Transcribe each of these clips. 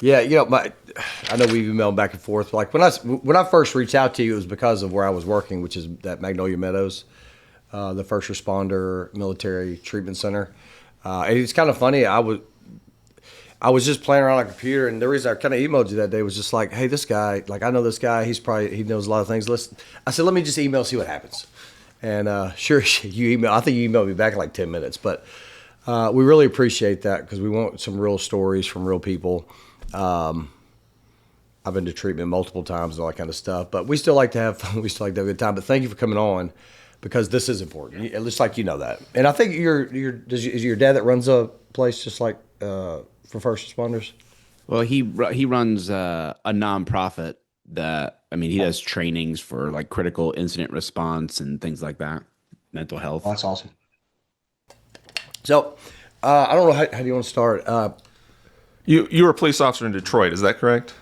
Yeah, I know we've emailed back and forth. Like when I first reached out to you, it was because of where I was working, which is that Magnolia Meadows, the first responder military treatment center. And it's kind of funny. I was just playing around on a computer, and the reason I kind of emailed you that day was just like, hey, this guy, like I know this guy. He knows a lot of things. Listen, I said, let me just email, see what happens. And sure, you email. I think you emailed me back in like 10 minutes, but we really appreciate that because we want some real stories from real people. I've been to treatment multiple times and all that kind of stuff, but we still like to have fun. We still like to have a good time. But thank you for coming on because this is important. It looks like you know that. And I think is your dad that runs a place just like for first responders? Well, he runs a nonprofit that I mean he does trainings for like critical incident response and things like that, mental Oh, health. that's awesome. So I don't know how do you want to start. You were a police officer in Detroit, is that correct?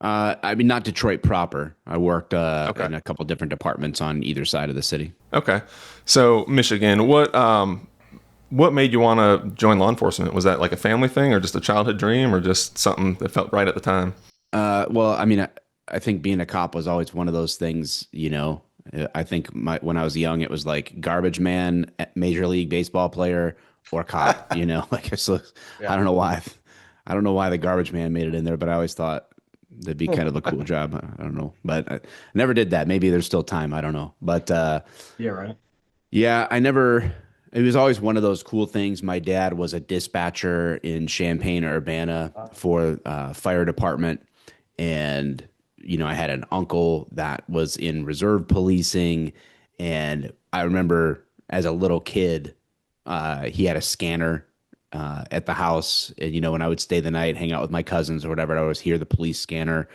I mean not Detroit proper. I worked Okay. in a couple different departments on either side of the city. Okay. So Michigan, what made you want to join law enforcement? Was that like a family thing or just a childhood dream or just something that felt right at the time? Well, I mean, I think being a cop was always one of those things, I think when I was young, it was like garbage man, Major League Baseball player, or cop, like so I Yeah. don't know why. I don't know why the garbage man made it in there, but I always thought that'd be kind of a cool job. I don't know, but I never did that. Maybe there's still time. I don't know. But Yeah, right. yeah, it was always one of those cool things. My dad was a dispatcher in Champaign, Urbana for fire department. And, I had an uncle that was in reserve policing. And I remember as a little kid, he had a scanner at the house. And, when I would stay the night, hang out with my cousins or whatever, I always hear the police scanner.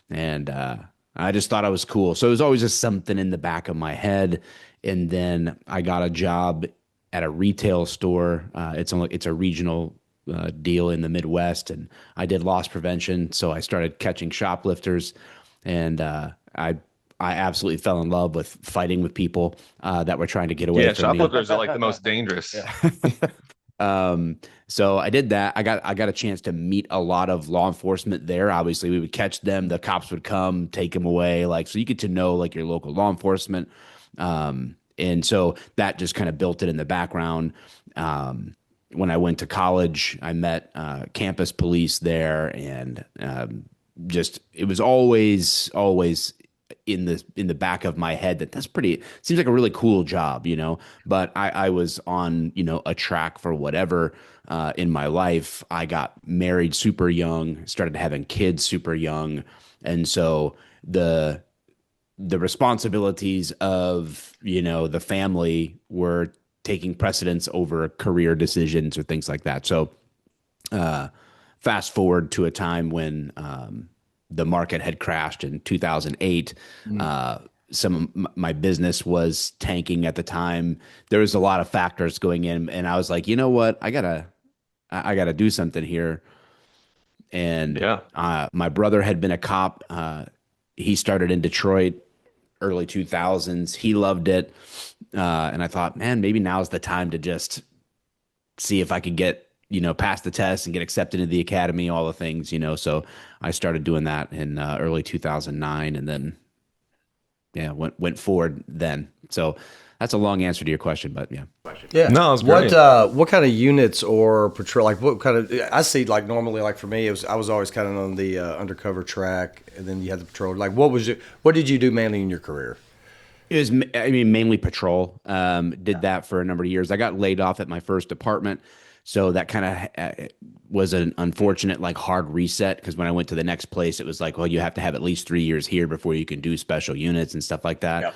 And I just thought I was cool. So it was always just something in the back of my head. And then I got a job at a retail store. It's a regional deal in the Midwest, and I did loss prevention. So I started catching shoplifters, and I absolutely fell in love with fighting with people that were trying to get away Yeah, from me. shoplifters are like the most dangerous. Yeah. So I did that. I got a chance to meet a lot of law enforcement there. Obviously, we would catch them. The cops would come, take them away. Like, so you get to know like your local law enforcement. And so that just kind of built it in the background. When I went to college, I met campus police there, and just it was always in the back of my head that that's pretty seems like a really cool job, but I was on a track for whatever in my life. I got married super young, started having kids super young, and so the responsibilities of the family were taking precedence over career decisions or things like that. So fast forward to a time when the market had crashed in 2008. Some of my business was tanking at the time. There was a lot of factors going in, and I was like, you know what, I gotta do something here. And Yeah. my brother had been a cop. He started in Detroit early 2000s. He loved it. And I thought, man, maybe now's the time to just see if I could get, pass the test and get accepted into the academy, all the things. So I started doing that in early 2009, and then, yeah, went forward then. So that's a long answer to your question, but yeah. Yeah. No, it was great. What kind of units or patrol? Like what kind of? I see. Like normally, like for me, I was always kind of on the undercover track, and then you had the patrol. Like what did you do mainly in your career? It was, I mean, mainly patrol. Did that for a number of years. I got laid off at my first department, so that kind of was an unfortunate, like, hard reset. Because when I went to the next place, it was like, well, you have to have at least 3 years here before you can do special units and stuff like that.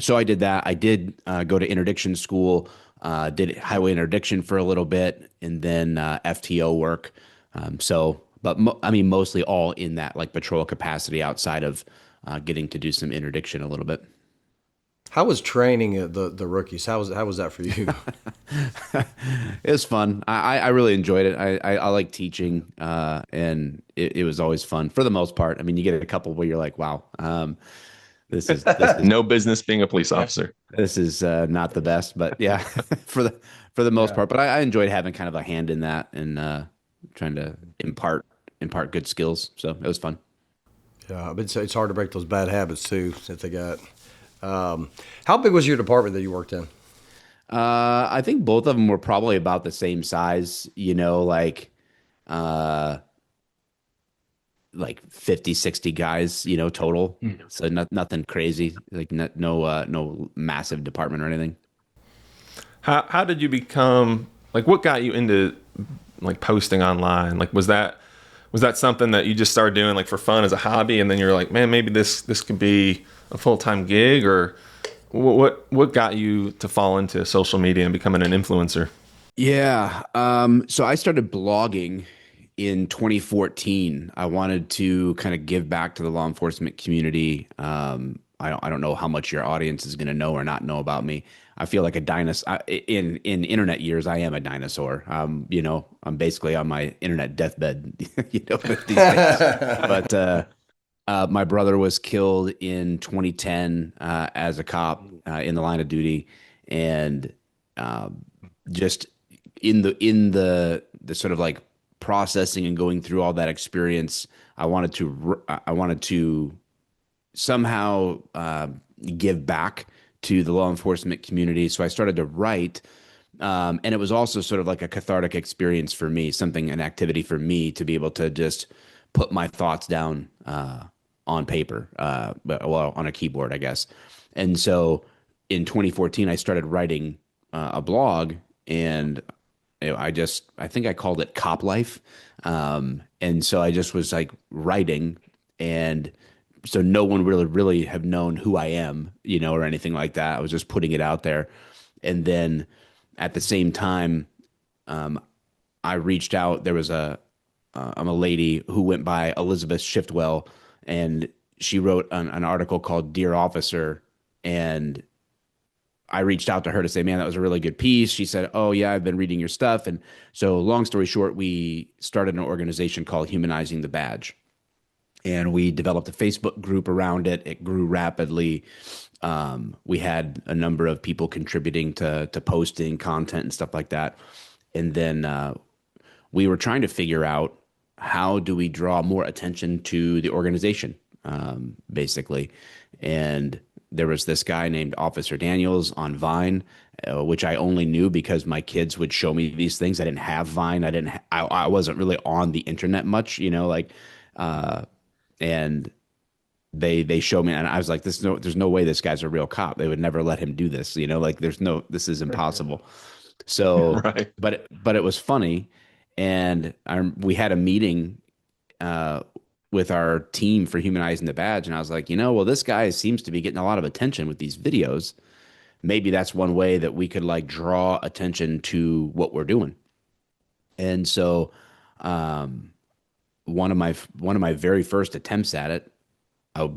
So I did that. I did go to interdiction school. Did highway interdiction for a little bit, and then FTO work. But I mean, mostly all in that like patrol capacity outside of getting to do some interdiction a little bit. How was training the rookies? How was that for you? It was fun. I really enjoyed it. I like teaching, and it was always fun for the most part. I mean, you get a couple where you're like, wow, this is No business being a police officer. this is not the best, but yeah, for the most Yeah. part. But I enjoyed having kind of a hand in that and trying to impart impart good skills. So it was fun. Yeah, but it's hard to break those bad habits too that they got. How big was your department that you worked in? I think both of them were probably about the same size, uh, like 50, 60 guys, total. So nothing crazy, like no massive department or anything. How did you become like what got you into like posting online? Like was that something that you just started doing like for fun as a hobby and then you're like, man, maybe this could be a full-time gig or what got you to fall into social media and becoming an influencer? Yeah. So I started blogging in 2014. I wanted to kind of give back to the law enforcement community. I don't know how much your audience is going to know or not know about me. I feel like a dinosaur in internet years. I am a dinosaur. I'm basically on my internet deathbed, these days. But my brother was killed in 2010 as a cop in the line of duty, and um, just in the sort of like processing and going through all that experience, I wanted to somehow give back to the law enforcement community. So I started to write. And it was also sort of like a cathartic experience for me, an activity for me to be able to just put my thoughts down on paper, well, on a keyboard, I guess. And so in 2014, I started writing a blog, and I think I called it Cop Life. And so I just was like writing, and so no one really have known who I am, or anything like that. I was just putting it out there. And then at the same time, I reached out. I'm a lady who went by Elizabeth Shiftwell, and she wrote an article called Dear Officer. And I reached out to her to say, man, that was a really good piece. She said, oh, yeah, I've been reading your stuff. And so, long story short, we started an organization called Humanizing the Badge. And we developed a Facebook group around it. It grew rapidly. We had a number of people contributing to posting content and stuff like that. And then we were trying to figure out how do we draw more attention to the organization, basically. And there was this guy named Officer Daniels on Vine, which I only knew because my kids would show me these things. I didn't have Vine. I wasn't really on the internet much, and they showed me, and I was like, there's no way this guy's a real cop. They would never let him do this, this is impossible. So, Right. but it was funny, and we had a meeting with our team for Humanizing the Badge, and I was like, well, this guy seems to be getting a lot of attention with these videos. Maybe that's one way that we could like draw attention to what we're doing. And so, one of my very first attempts at it, I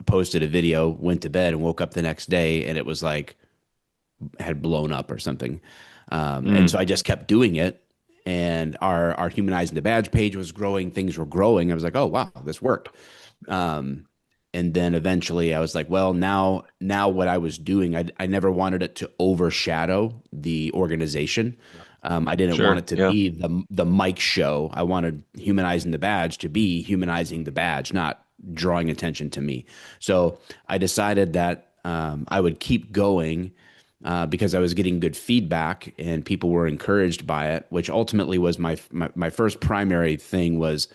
posted a video, went to bed, and woke up the next day, and it was like had blown up or something. And so I just kept doing it, and our Humanizing the Badge page was growing. Things were growing. I was like, oh wow, this worked. And then eventually I was like, well, now what I was doing, I never wanted it to overshadow the organization. I didn't Sure. want it to Yeah. be the Mike show. I wanted Humanizing the Badge to be humanizing the badge, not drawing attention to me. So I decided that I would keep going because I was getting good feedback and people were encouraged by it, which ultimately was my first primary thing was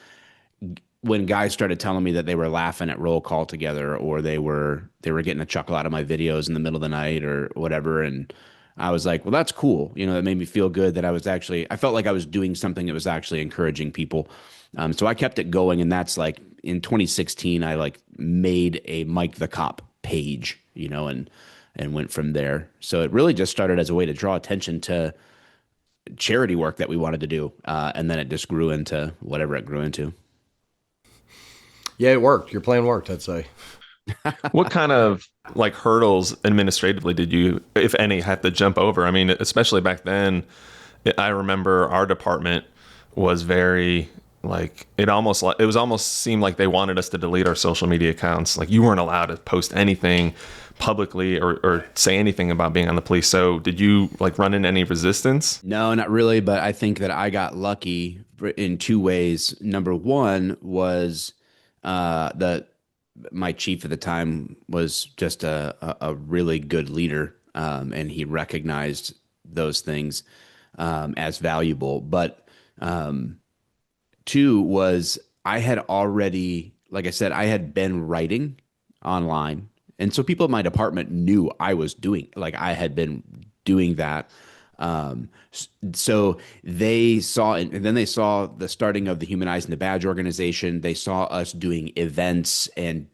when guys started telling me that they were laughing at roll call together, or they were getting a chuckle out of my videos in the middle of the night or whatever. And I was like, well, that's cool. That made me feel good that I felt like I was doing something that was actually encouraging people. So I kept it going. And that's like in 2016, I like made a Mike the Cop page, and went from there. So it really just started as a way to draw attention to charity work that we wanted to do. And then it just grew into whatever it grew into. Yeah, it worked. Your plan worked, I'd say. What kind of like hurdles administratively did you, if any, have to jump over? I mean, especially back then, I remember our department was very like it was almost seemed like they wanted us to delete our social media accounts. Like you weren't allowed to post anything publicly or say anything about being on the police. So did you like run into any resistance? No, not really. But I think that I got lucky in two ways. Number one was the my chief at the time was just a really good leader, and he recognized those things as valuable. But two was I had already, like I said, I had been writing online. And so people in my department knew I was doing, like I had been doing that. So they saw, and then they saw the starting of the Humanizing the Badge organization. They saw us doing events. And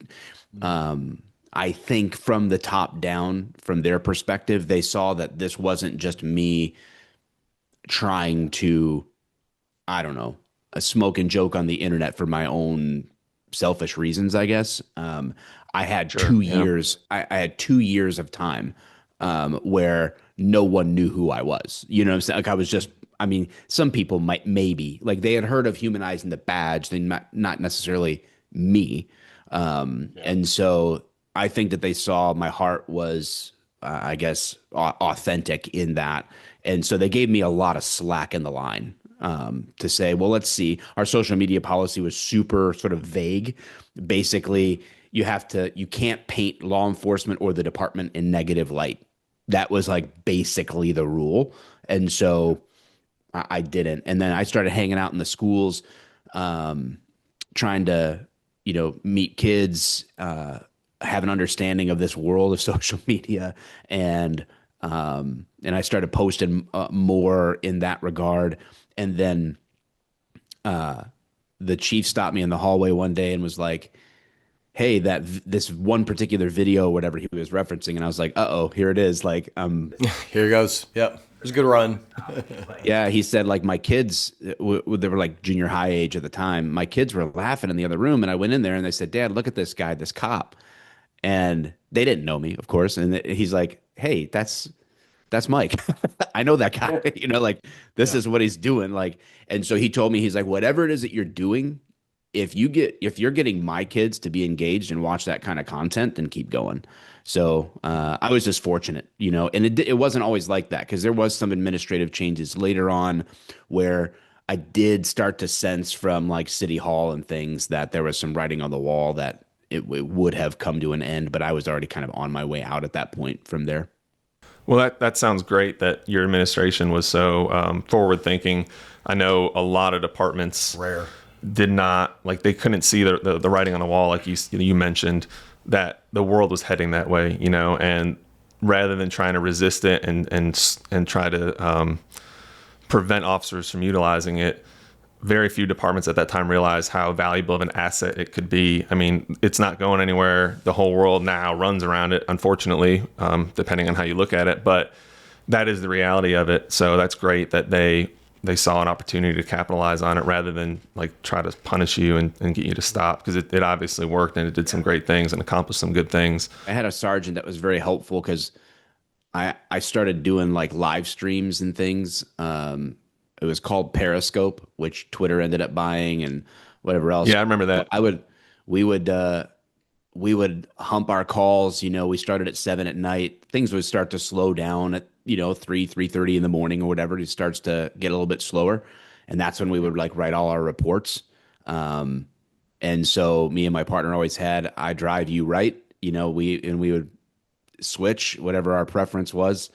I think from the top down, from their perspective, they saw that this wasn't just me trying to, I don't know, a smoke and joke on the internet for my own selfish reasons, I guess. I had 2 years. I had 2 years of time where no one knew who I was. You know what I'm saying? Like I was just. I mean, some people might maybe like they had heard of Humanizing the Badge, they not necessarily me. And so I think that they saw my heart was, I guess, authentic in that, and so they gave me a lot of slack in the line. To say, well, let's see. Our social media policy was super sort of vague. Basically, you can't paint law enforcement or the department in negative light. That was like basically the rule. And so I didn't. And then I started hanging out in the schools, trying to, meet kids, have an understanding of this world of social media. And I started posting more in that regard. And then the chief stopped me in the hallway one day and was like, hey, this one particular video, whatever he was referencing. And I was like, uh-oh, here it is. Like, Here it goes. Yep. It was a good run. yeah, he said like my kids, they were like junior high age at the time. My kids were laughing in the other room. And I went in there and they said, Dad, look at this guy, this cop. And they didn't know me, of course. And he's like, hey, that's Mike. I know that guy, like this is what he's doing. Like, and so he told me, he's like, whatever it is that you're doing, if you're getting my kids to be engaged and watch that kind of content, then keep going. So I was just fortunate, and it wasn't always like that because there was some administrative changes later on where I did start to sense from like City Hall and things that there was some writing on the wall that it would have come to an end, but I was already kind of on my way out at that point from there. Well, that sounds great that your administration was so forward thinking. I know a lot of departments did not, like they couldn't see the writing on the wall, like you mentioned, that the world was heading that way, and rather than trying to resist it and try to prevent officers from utilizing it, very few departments at that time realized how valuable of an asset it could be. I mean, it's not going anywhere. The whole world now runs around it, unfortunately, depending on how you look at it. But that is the reality of it. So that's great that they saw an opportunity to capitalize on it rather than like try to punish you and get you to stop, because it obviously worked and it did some great things and accomplished some good things. I had a sergeant that was very helpful because I started doing like live streams and things. It was called Periscope, which Twitter ended up buying and whatever else. Yeah, I remember that. We would hump our calls. We started at 7 at night. Things would start to slow down at 3:30 in the morning or whatever. It starts to get a little bit slower, and that's when we would like write all our reports. And so me and my partner always had I drive, you write. We would switch whatever our preference was,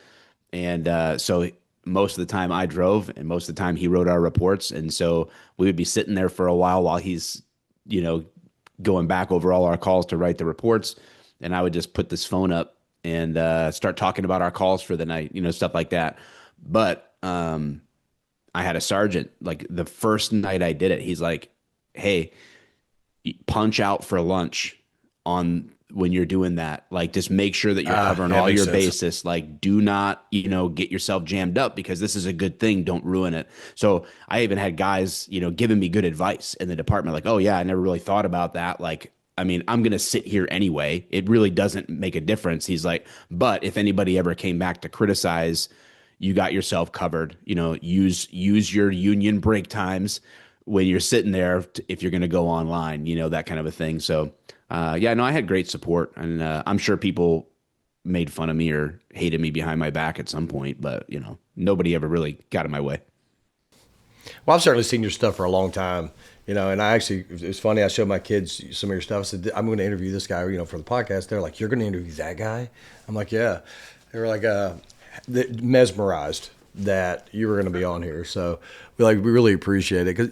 and so most of the time I drove and most of the time he wrote our reports. And so we would be sitting there for a while he's, going back over all our calls to write the reports. And I would just put this phone up and start talking about our calls for the night, stuff like that. But I had a sergeant, like the first night I did it, he's like, hey, punch out for lunch on when you're doing that. Like, just make sure that you're covering all your bases. Like, do not, get yourself jammed up because this is a good thing. Don't ruin it. So I even had guys, giving me good advice in the department. Like, oh yeah, I never really thought about that. Like, I mean, I'm going to sit here anyway. It really doesn't make a difference. He's like, but if anybody ever came back to criticize, you got yourself covered. Use your union break times when you're sitting there if you're going to go online, that kind of a thing. So I had great support, and I'm sure people made fun of me or hated me behind my back at some point, but nobody ever really got in my way. Well, I've certainly seen your stuff for a long time, and I actually, it's funny. I showed my kids some of your stuff. I said, I'm going to interview this guy, for the podcast. They're like, you're going to interview that guy? I'm like, yeah. They were like, mesmerized that you were going to be on here. So we really appreciate it. 'Cause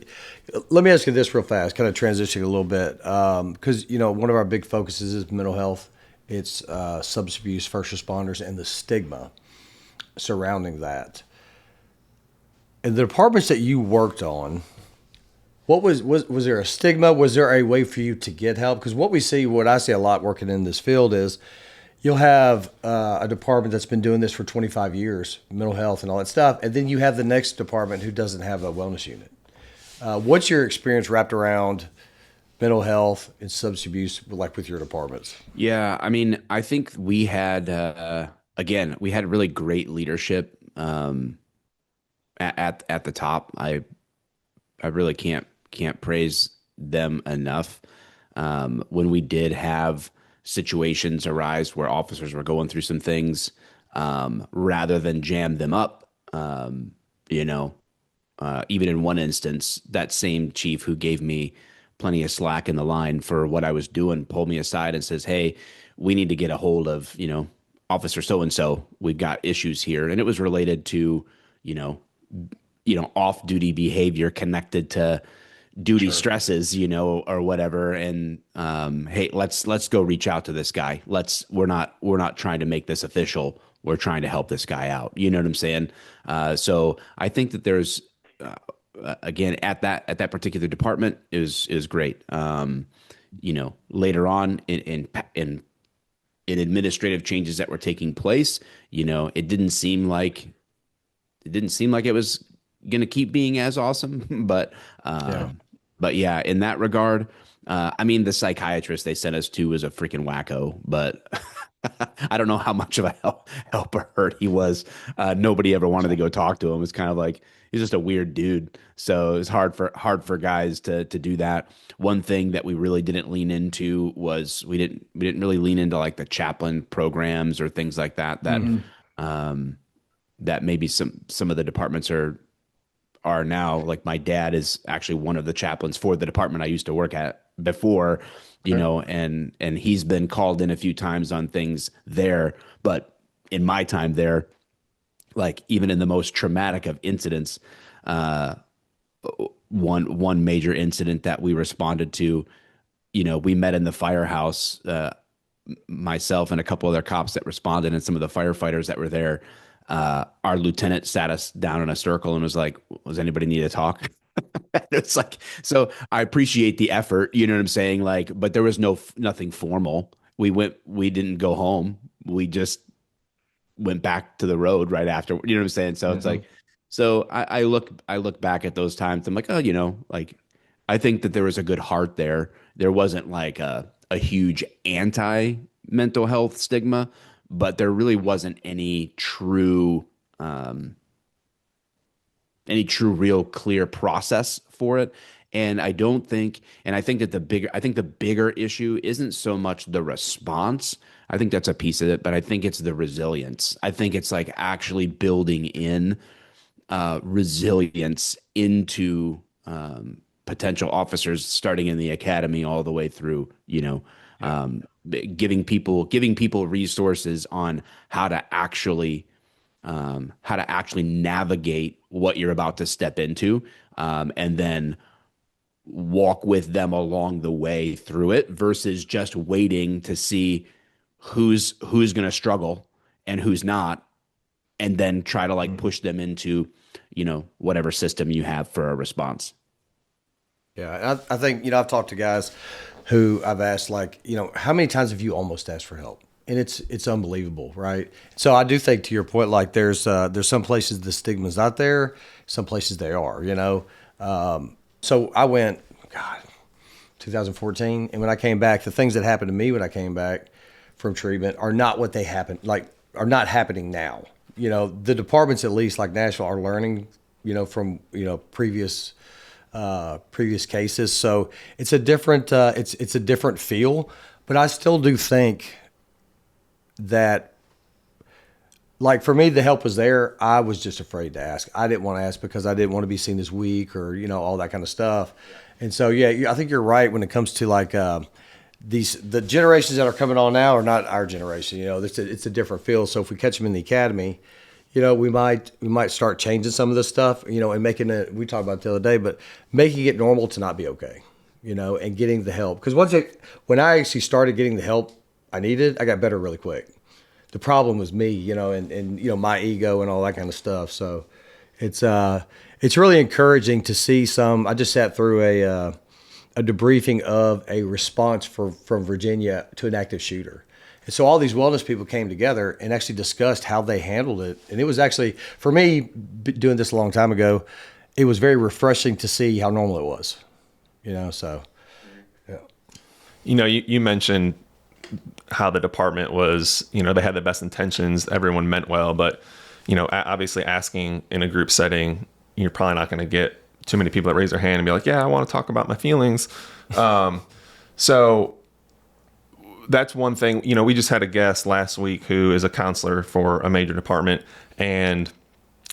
let me ask you this real fast, kind of transitioning a little bit. Cause one of our big focuses is mental health. It's, substance abuse, first responders, and the stigma surrounding that. In the departments that you worked on, what was there a stigma? Was there a way for you to get help? Because what I see a lot working in this field is you'll have a department that's been doing this for 25 years, mental health and all that stuff, and then you have the next department who doesn't have a wellness unit. What's your experience wrapped around mental health and substance abuse, like with your departments? Yeah, I mean, I think we had again, we had really great leadership at the top. I really can't praise them enough. When we did have situations arise where officers were going through some things, rather than jam them up, even in one instance, that same chief who gave me plenty of slack in the line for what I was doing pulled me aside and says, "Hey, we need to get a hold of, Officer so and so. We've got issues here," and it was related to, you know, off-duty behavior connected to duty stresses, or whatever. And hey, let's go reach out to this guy. We're not trying to make this official. We're trying to help this guy out. You know what I'm saying? So I think that there's again at that particular department is great. Later on in administrative changes that were taking place, it didn't seem like it was going to keep being as awesome, but yeah, in that regard, I mean, the psychiatrist they sent us to was a freaking wacko, but I don't know how much of a help or hurt he was. Nobody ever wanted to go talk to him. It's kind of like he's just a weird dude. So it's hard for guys to do that. One thing that we really didn't lean into was we didn't really lean into like the chaplain programs or things like that that maybe some of the departments are now. Like my dad is actually one of the chaplains for the department I used to work at before, and he's been called in a few times on things there. But in my time there, like even in the most traumatic of incidents, one major incident that we responded to, we met in the firehouse, myself and a couple other cops that responded and some of the firefighters that were there. Our lieutenant sat us down in a circle and was like, "Does anybody need to talk?" It's like, so I appreciate the effort, you know what I'm saying? Like, but there was nothing formal. We didn't go home. We just went back to the road right after, you know what I'm saying? So it's like, so I look back at those times. I'm like, oh, like I think that there was a good heart there. There wasn't like a huge anti mental health stigma, but there really wasn't any true real clear process for it. And I think that the bigger issue isn't so much the response. I think that's a piece of it, but I think it's the resilience. I think it's like actually building in resilience into potential officers starting in the academy all the way through, giving people resources on how to actually navigate what you're about to step into, and then walk with them along the way through it versus just waiting to see who's going to struggle and who's not, and then try to like push them into, whatever system you have for a response. Yeah. I think, I've talked to guys who I've asked, like, how many times have you almost asked for help? And it's unbelievable, right? So I do think, to your point, like there's some places the stigma's not there, some places they are, So I went, 2014, and when I came back, the things that happened to me when I came back from treatment are not what they happened, are not happening now. The departments, at least like Nashville, are learning, from previous cases. So it's a different it's a different feel, but I still do think that like for me, the help was there. I was just afraid to ask. I didn't want to ask because I didn't want to be seen as weak or all that kind of stuff. And so I think you're right when it comes to like the generations that are coming on now are not our generation. It's a different field. So if we catch them in the academy, we might start changing some of this stuff. And making it. We talked about it the other day, but making it normal to not be okay. And getting the help because when I actually started getting the help I needed, I got better really quick. The problem was me, and my ego and all that kind of stuff. So it's really encouraging to see some. I just sat through a debriefing of a response from Virginia to an active shooter. And so all these wellness people came together and actually discussed how they handled it. And it was actually, for me, doing this a long time ago, it was very refreshing to see how normal it was. So, yeah. You mentioned how the department was, they had the best intentions, everyone meant well, but, obviously asking in a group setting, you're probably not going to get too many people that raise their hand and be like, yeah, I want to talk about my feelings. So that's one thing. We just had a guest last week who is a counselor for a major department, and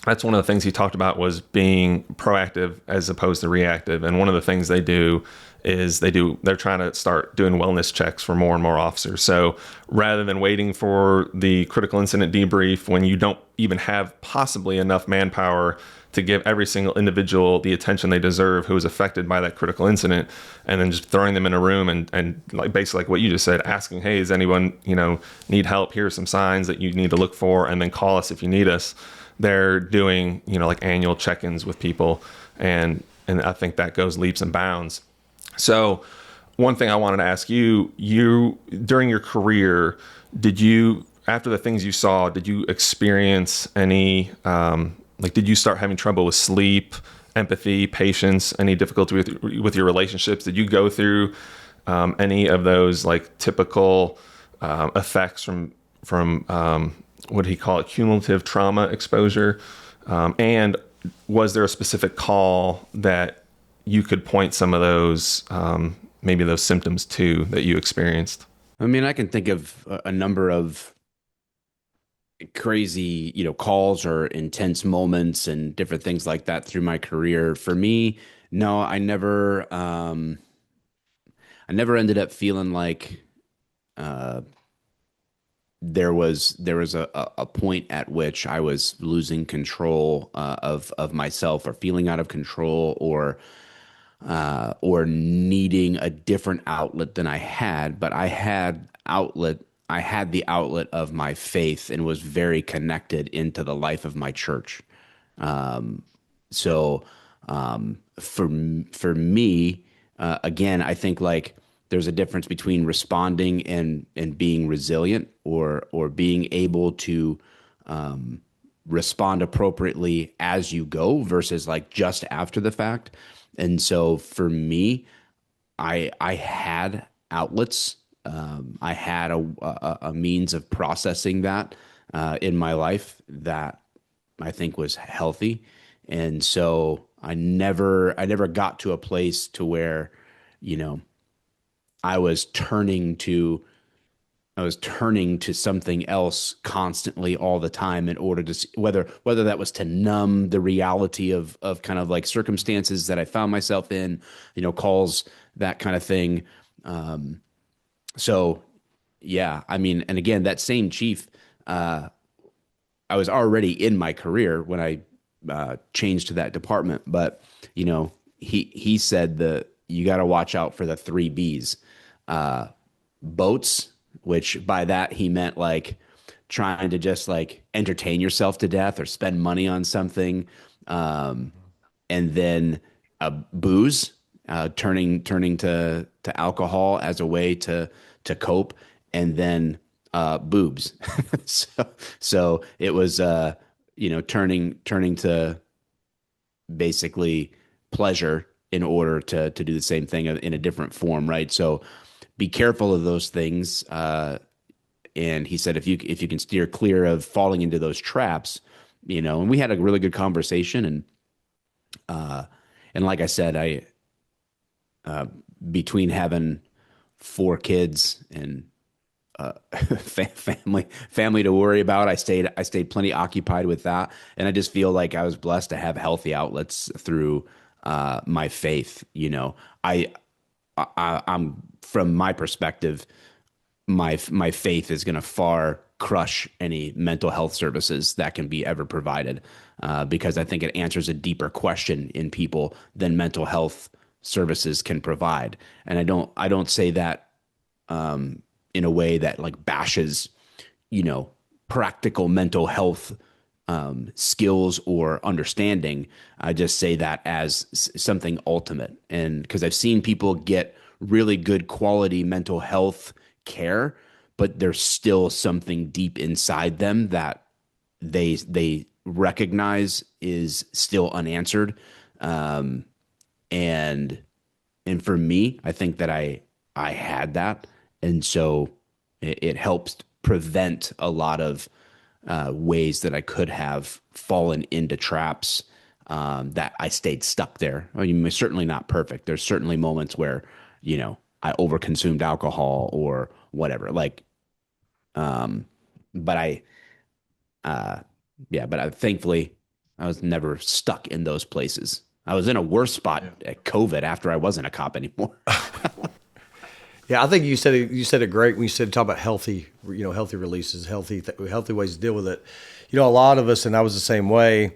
that's one of the things he talked about was being proactive as opposed to reactive. And one of the things they do is they're trying to start doing wellness checks for more and more officers. So rather than waiting for the critical incident debrief when you don't even have possibly enough manpower to give every single individual the attention they deserve who was affected by that critical incident, and then just throwing them in a room and like basically like what you just said, asking, hey, does anyone, need help? Here are some signs that you need to look for, and then call us if you need us. They're doing, like annual check-ins with people. And I think that goes leaps and bounds. So one thing I wanted to ask you during your career, after the things you saw, did you experience any, did you start having trouble with sleep, empathy, patience, any difficulty with your relationships? Did you go through any of those like typical effects from what do he call it, cumulative trauma exposure? And was there a specific call that you could point some of those, maybe those symptoms to that you experienced? I mean, I can think of a number of crazy, calls or intense moments and different things like that through my career. For me, no, I never ended up feeling like there was a point at which I was losing control of myself or feeling out of control or needing a different outlet than I had, but I had the outlet of my faith and was very connected into the life of my church. So for me, again, I think like there's a difference between responding and being resilient or being able to respond appropriately as you go versus like just after the fact. And so for me, I had outlets. I had a means of processing that in my life that I think was healthy. And so I never got to a place to where, I was turning to something else constantly all the time in order to whether that was to numb the reality of kind of like circumstances that I found myself in, calls, that kind of thing. So yeah, I mean, and again, that same chief, I was already in my career when I changed to that department, but he said you got to watch out for the 3 B's. Boats, which by that he meant like trying to just like entertain yourself to death or spend money on something. And then booze, turning to alcohol as a way to cope, and then boobs. So it was turning to basically pleasure in order to do the same thing in a different form, right? So be careful of those things. And he said, if you can steer clear of falling into those traps, and we had a really good conversation. And like I said, between having 4 kids and family to worry about. I stayed plenty occupied with that, and I just feel like I was blessed to have healthy outlets through my faith. I'm from my perspective, my faith is going to far crush any mental health services that can be ever provided, because I think it answers a deeper question in people than mental health services can provide. And I don't say that in a way that like bashes, you know, practical mental health skills or understanding. I just say that as something ultimate. And because I've seen people get really good quality mental health care, but there's still something deep inside them that they recognize is still unanswered. Um, and and for me, I think that I had that, and so it helps prevent a lot of ways that I could have fallen into traps, that I stayed stuck there. I mean, it's certainly not perfect. There's certainly moments where, I overconsumed alcohol or whatever. Like, but uh, thankfully, I was never stuck in those places. I was in a worse spot at COVID after I wasn't a cop anymore. Yeah, I think you said it great when you said talk about healthy, healthy releases, healthy ways to deal with it. A lot of us, and I was the same way.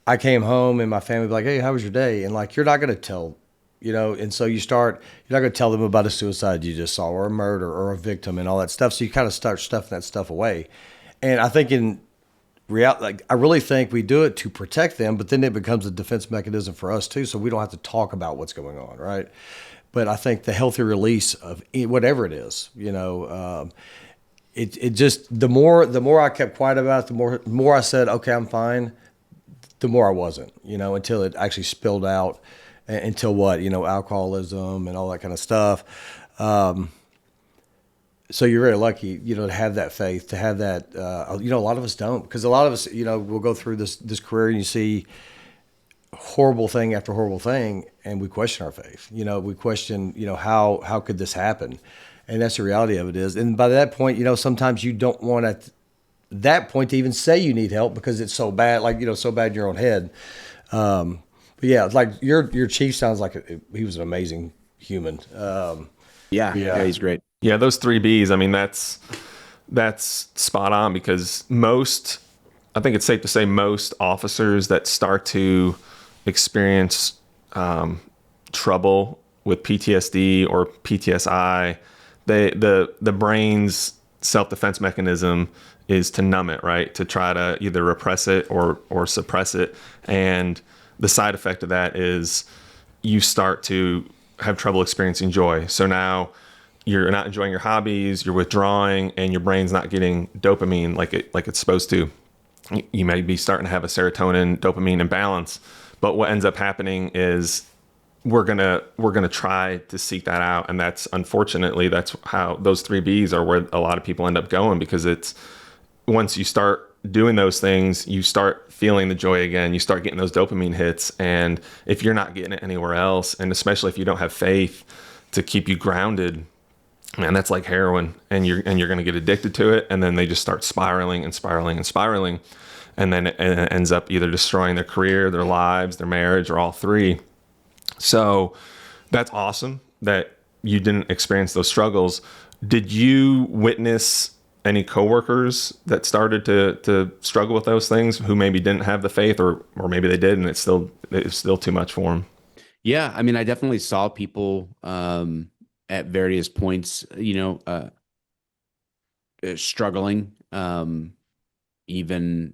I came home and my family would be like, "Hey, how was your day?" And like, you're not going to tell, and so you're not going to tell them about a suicide you just saw or a murder or a victim and all that stuff. So you kind of start stuffing that stuff away. And I think in reality, like, I really think we do it to protect them, but then it becomes a defense mechanism for us too. So we don't have to talk about what's going on, right? But I think the healthy release of whatever it is, it just the more I kept quiet about it, the more I said, okay, I'm fine. The more I wasn't, until it actually spilled out, until alcoholism and all that kind of stuff. So you're very lucky, to have that faith, to have that. A lot of us don't, because a lot of us, we'll go through this career and you see horrible thing after horrible thing, and we question our faith. We question, how could this happen? And that's the reality of it is. And by that point, sometimes you don't want at that point to even say you need help because it's so bad, like, so bad in your own head. But yeah, like your chief sounds like he was an amazing human. Yeah, he's great. Yeah, those three B's. I mean, that's spot on, because I think it's safe to say most officers that start to experience trouble with PTSD or PTSI, the brain's self-defense mechanism is to numb it, right? To try to either repress it or suppress it. And the side effect of that is you start to have trouble experiencing joy. So now you're not enjoying your hobbies, you're withdrawing, and your brain's not getting dopamine like it's supposed to. You may be starting to have a serotonin dopamine imbalance. But what ends up happening is we're gonna try to seek that out, and that's how those three B's are where a lot of people end up going, because it's once you start doing those things, you start feeling the joy again, you start getting those dopamine hits, and if you're not getting it anywhere else, and especially if you don't have faith to keep you grounded, man, that's like heroin, and you're gonna get addicted to it, and then they just start spiraling and spiraling and spiraling. And then it ends up either destroying their career, their lives, their marriage, or all three. So that's awesome that you didn't experience those struggles. Did you witness any coworkers that started to struggle with those things, who maybe didn't have the faith, or maybe they did and it's still too much for them? Yeah, I mean, I definitely saw people at various points, struggling, even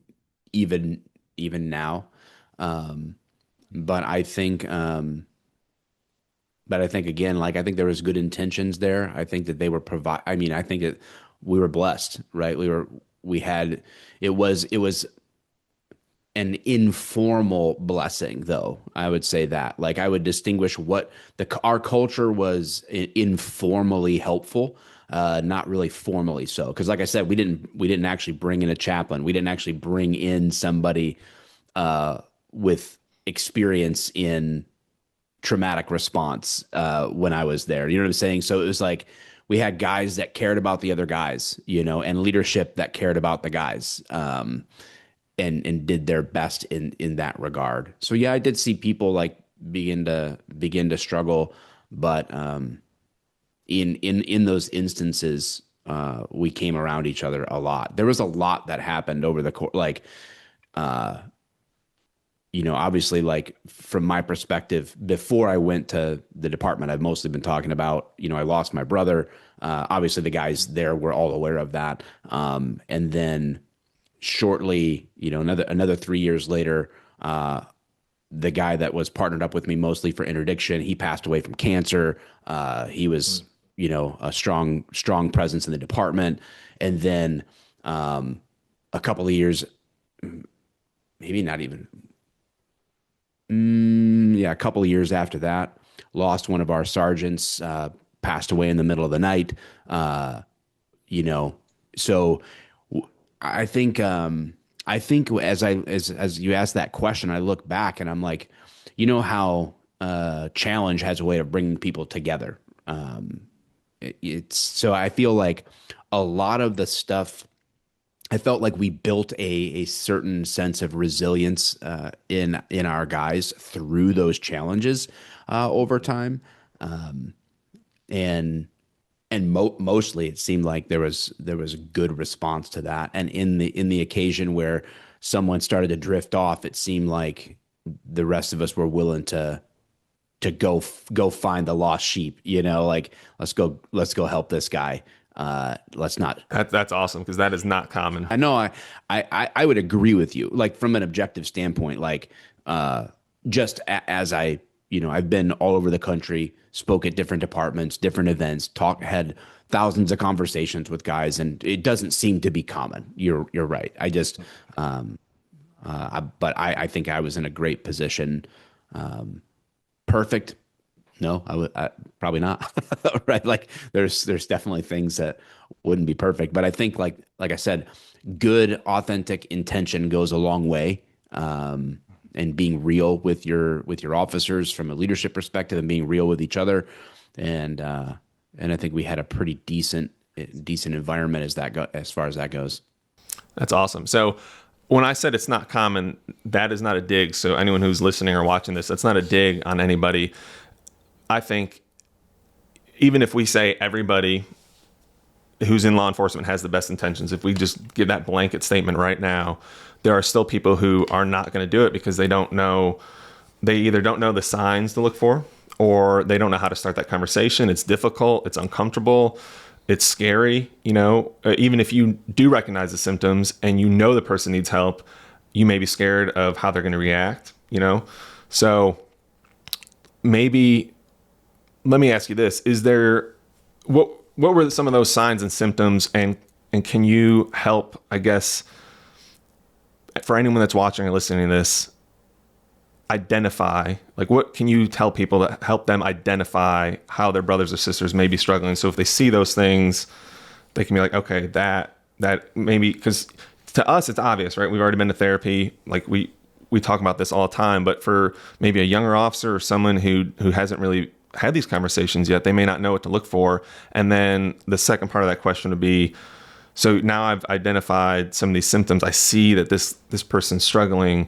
even now. Um, but I think, again, like, I think there was good intentions there. I think that they were I mean, I think that we were blessed, right? It was an informal blessing, though. I would say that, like, I would distinguish what our culture was informally helpful, not really formally so. Because, like I said, we didn't actually bring in a chaplain. We didn't actually bring in somebody with experience in traumatic response when I was there. You know what I'm saying? So it was like we had guys that cared about the other guys, and leadership that cared about the guys, and did their best in that regard. So yeah, I did see people like begin to struggle, but in those instances, we came around each other a lot. There was a lot that happened over the course, like, obviously, like from my perspective, before I went to the department, I've mostly been talking about, I lost my brother. Obviously, the guys there were all aware of that. And then shortly, another 3 years later, the guy that was partnered up with me mostly for interdiction, he passed away from cancer. He was, a strong presence in the department. And then a couple of years, maybe not even, yeah, a couple of years after that, lost one of our sergeants, passed away in the middle of the night. So I think, as you asked that question, I look back and I'm like, how challenge has a way of bringing people together. So I feel like a lot of the stuff, I felt like we built a certain sense of resilience in our guys through those challenges over time, and mostly it seemed like there was a good response to that. And in the occasion where someone started to drift off, it seemed like the rest of us were willing to go find the lost sheep. Like let's go help this guy. Let's not. That's awesome, because that is not common. I know. I would agree with you. Like from an objective standpoint, like just as I've been all over the country, spoke at different departments, different events, had thousands of conversations with guys, and it doesn't seem to be common. You're right. But I think I was in a great position. Perfect. No, I probably not. Right. Like there's definitely things that wouldn't be perfect, but I think like I said, good, authentic intention goes a long way. And being real with your officers from a leadership perspective, and being real with each other. And I think we had a pretty decent environment as far as that goes. That's awesome. So when I said it's not common, that is not a dig. So anyone who's listening or watching this, that's not a dig on anybody. I think even if we say everybody who's in law enforcement has the best intentions, if we just give that blanket statement right now, there are still people who are not going to do it because they either don't know the signs to look for, or they don't know how to start that conversation. It's difficult. It's uncomfortable. It's scary. Even if you do recognize the symptoms and the person needs help, you may be scared of how they're going to react, So maybe, let me ask you this. What were some of those signs and symptoms, and can you help, I guess, for anyone that's watching or listening to this, identify, like, what can you tell people to help them identify how their brothers or sisters may be struggling? So if they see those things, they can be like, okay, that maybe, because to us, it's obvious, right? We've already been to therapy. Like we talk about this all the time, but for maybe a younger officer or someone who hasn't really had these conversations yet, they may not know what to look for. And then the second part of that question would be, so now I've identified some of these symptoms. I see that this person's struggling.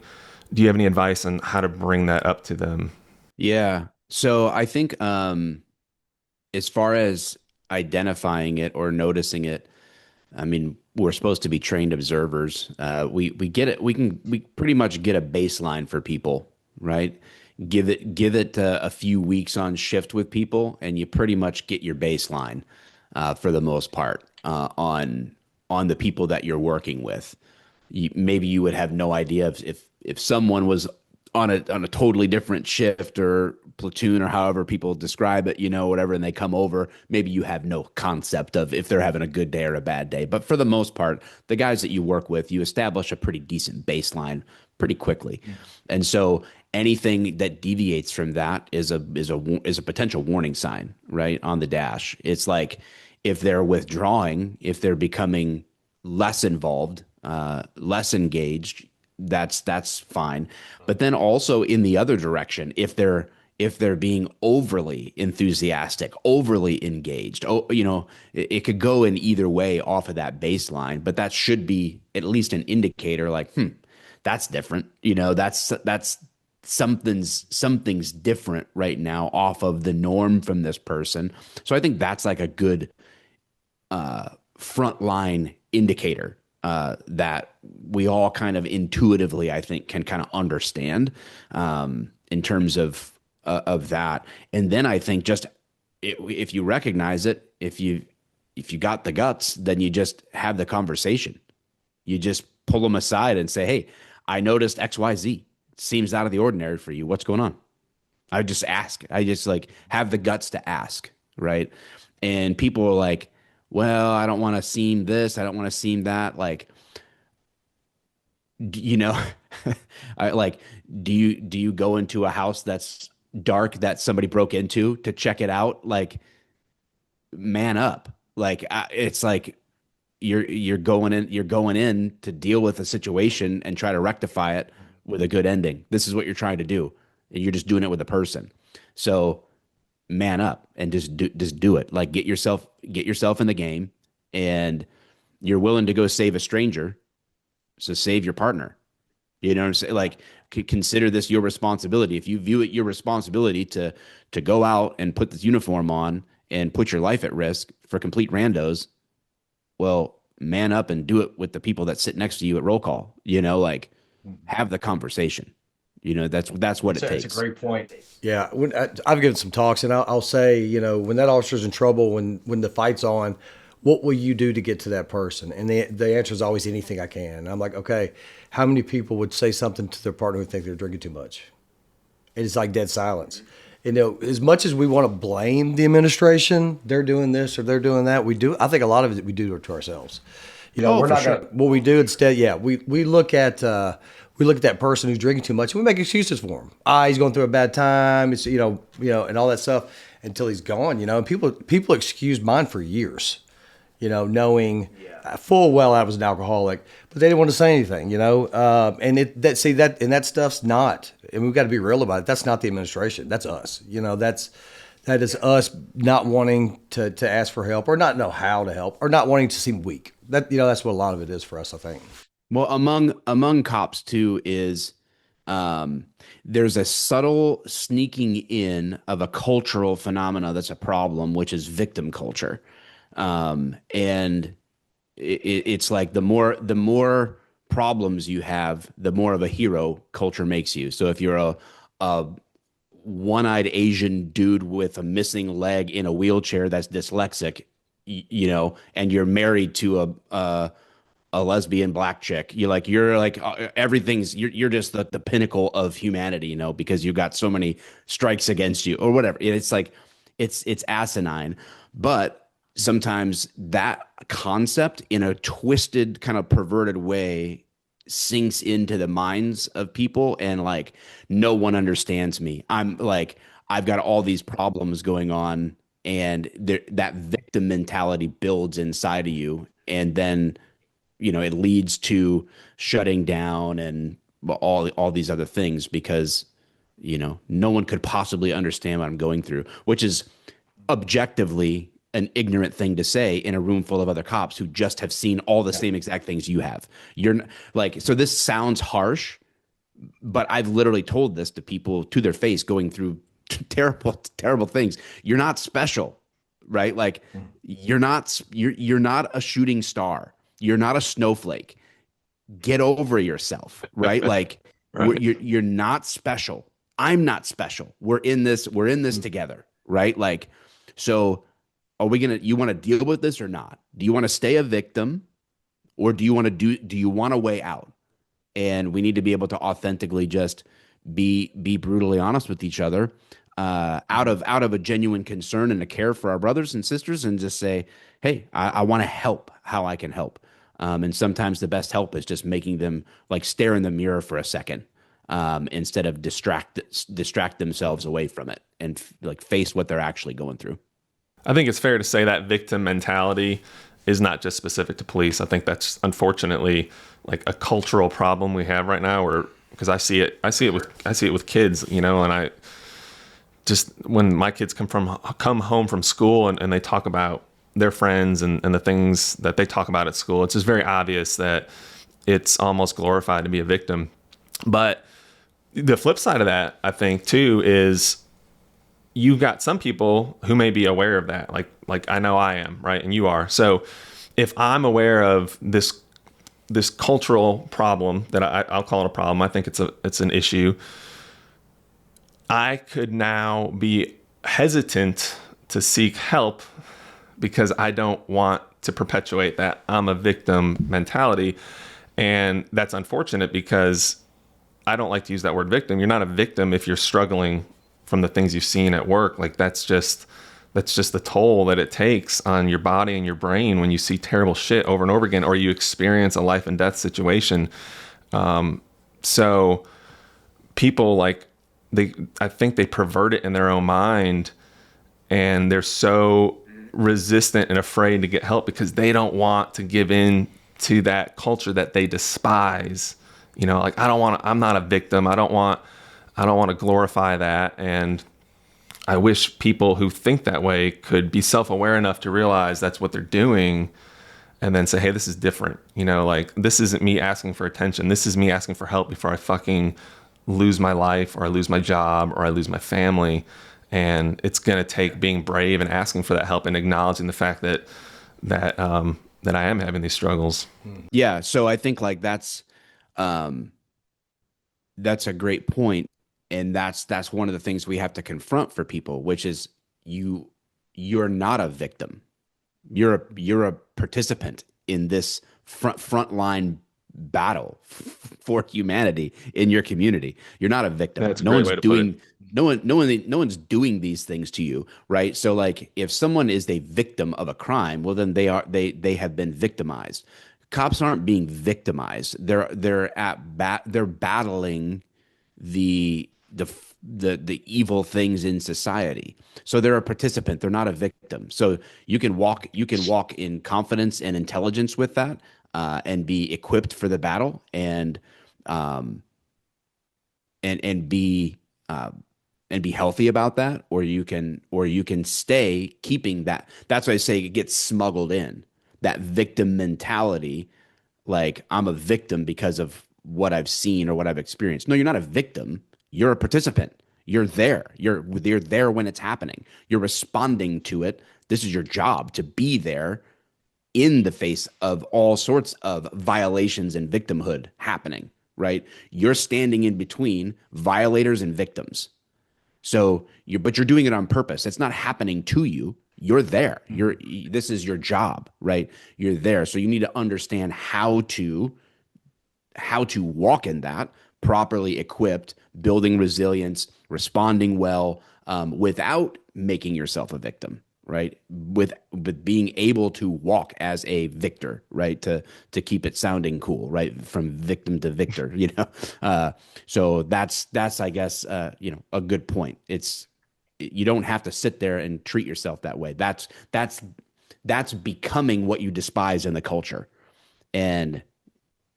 Do you have any advice on how to bring that up to them? Yeah. So I think as far as identifying it or noticing it, I mean, we're supposed to be trained observers. We get it. We pretty much get a baseline for people, right? Give it a few weeks on shift with people, and you pretty much get your baseline for the most part on the people that you're working with. Maybe you would have no idea if someone was on a totally different shift or platoon or however people describe it, whatever, and they come over, maybe you have no concept of if they're having a good day or a bad day. But for the most part, the guys that you work with, you establish a pretty decent baseline pretty quickly. Mm-hmm. And so anything that deviates from that is a potential warning sign, right, on the dash. It's like if they're withdrawing, if they're becoming less involved, less engaged, that's fine. But then also in the other direction, if they're if they're being overly enthusiastic, overly engaged. Oh, it could go in either way off of that baseline, but that should be at least an indicator like, that's different. That's something's different right now off of the norm from this person. So I think that's like a good frontline indicator that we all kind of intuitively, I think, can kind of understand in terms of that. And then I think just if you recognize it, if you got the guts, then you just have the conversation. You just pull them aside and say, "Hey, I noticed XYZ. Seems out of the ordinary for you. What's going on?" I just ask. I just like have the guts to ask, right? And people are like, "Well, I don't want to seem this. I don't want to seem that." Like, you know, I like, do you go into a house that's dark that somebody broke into to check it out? Like, man up. Like, it's like you're going in to deal with a situation and try to rectify it with a good ending. This is what you're trying to do, and you're just doing it with a person. So man up and just do it. Like, get yourself in the game, and you're willing to go save a stranger, so save your partner. You know what I'm saying? Like, consider this your responsibility. If you view it your responsibility to go out and put this uniform on and put your life at risk for complete randos, well, man up and do it with the people that sit next to you at roll call. Like, have the conversation. That's what it takes. That's a great point. Yeah, I've given some talks, and I'll say, when that officer's in trouble, when the fight's on, what will you do to get to that person? And the answer is always anything I can. And I'm like, okay, how many people would say something to their partner who think they're drinking too much? And it's like dead silence. As much as we want to blame the administration, they're doing this or they're doing that, I think a lot of it we do it to ourselves. We're not sure. What we do instead, we look at that person who's drinking too much and we make excuses for him. He's going through a bad time. It's and all that stuff until he's gone. And people excused mine for years. Knowing full well I was an alcoholic, but they didn't want to say anything, and that stuff's not, and we've got to be real about it. That's not the administration. That's us. That is us not wanting to ask for help or not know how to help or not wanting to seem weak. That's what a lot of it is for us, I think. Well, among cops too is, there's a subtle sneaking in of a cultural phenomena that's a problem, which is victim culture. And it's like the more problems you have, the more of a hero culture makes you. So if you're a one-eyed Asian dude with a missing leg in a wheelchair that's dyslexic, and you're married to a lesbian black chick, everything's you're just the pinnacle of humanity, because you got so many strikes against you or whatever. It's like it's asinine, but sometimes that concept in a twisted kind of perverted way sinks into the minds of people, and like, no one understands me. I'm like, I've got all these problems going on, and that victim mentality builds inside of you, and then it leads to shutting down and all these other things because no one could possibly understand what I'm going through, which is objectively an ignorant thing to say in a room full of other cops who just have seen all the same exact things you have. You're like, so this sounds harsh, but I've literally told this to people to their face going through terrible things. You're not special, right? Like, you're not a shooting star. You're not a snowflake. Get over yourself, right? Like, right. You're not special. I'm not special. We're in this together, right? Like, so you want to deal with this or not? Do you want to stay a victim, or do you want a way out? And we need to be able to authentically just be brutally honest with each other, out of a genuine concern and a care for our brothers and sisters, and just say, hey, I want to help how I can help. And sometimes the best help is just making them like stare in the mirror for a second, instead of distract themselves away from it and like face what they're actually going through. I think it's fair to say that victim mentality is not just specific to police. I think that's unfortunately like a cultural problem we have right now, because I see it with kids, and just when my kids come home from school and they talk about their friends and the things that they talk about at school, it's just very obvious that it's almost glorified to be a victim. But the flip side of that, I think too, is you've got some people who may be aware of that. Like I know I am, right? And you are. So if I'm aware of this cultural problem that I'll call it a problem, I think it's an issue. I could now be hesitant to seek help because I don't want to perpetuate that I'm a victim mentality. And that's unfortunate because I don't like to use that word victim. You're not a victim if you're struggling from the things you've seen at work. Like that's just the toll that it takes on your body and your brain when you see terrible shit over and over again, or you experience a life and death situation. So people I think they pervert it in their own mind, and they're so resistant and afraid to get help because they don't want to give in to that culture that they despise. Like I'm not a victim. I don't want to glorify that. And I wish people who think that way could be self-aware enough to realize that's what they're doing and then say, hey, this is different. Like this isn't me asking for attention. This is me asking for help before I fucking lose my life or I lose my job or I lose my family. And it's going to take being brave and asking for that help and acknowledging the fact that I am having these struggles. Yeah. So I think like that's a great point. And that's one of the things we have to confront for people, which is you're not a victim. You're a participant in this frontline battle for humanity in your community. You're not a victim. That's a great way to put it. No one's doing these things to you, right? So like if someone is a victim of a crime, well then they have been victimized. Cops aren't being victimized. They're battling the evil things in society. So they're a participant. They're not a victim. So you can walk in confidence and intelligence with that, and be equipped for the battle and be healthy about that, or you can stay keeping that. That's why I say it gets smuggled in, that victim mentality. Like I'm a victim because of what I've seen or what I've experienced. No, you're not a victim. You're a participant. You're there. You're there when it's happening. You're responding to it. This is your job, to be there in the face of all sorts of violations and victimhood happening, right? You're standing in between violators and victims. So but you're doing it on purpose. It's not happening to you. You're there. This is your job, right? You're there. So you need to understand how to walk in that, properly equipped, building resilience, responding well, without making yourself a victim, right? With being able to walk as a victor, right? To keep it sounding cool, right? From victim to victor, So that's I guess a good point. You don't have to sit there and treat yourself that way. That's becoming what you despise in the culture, and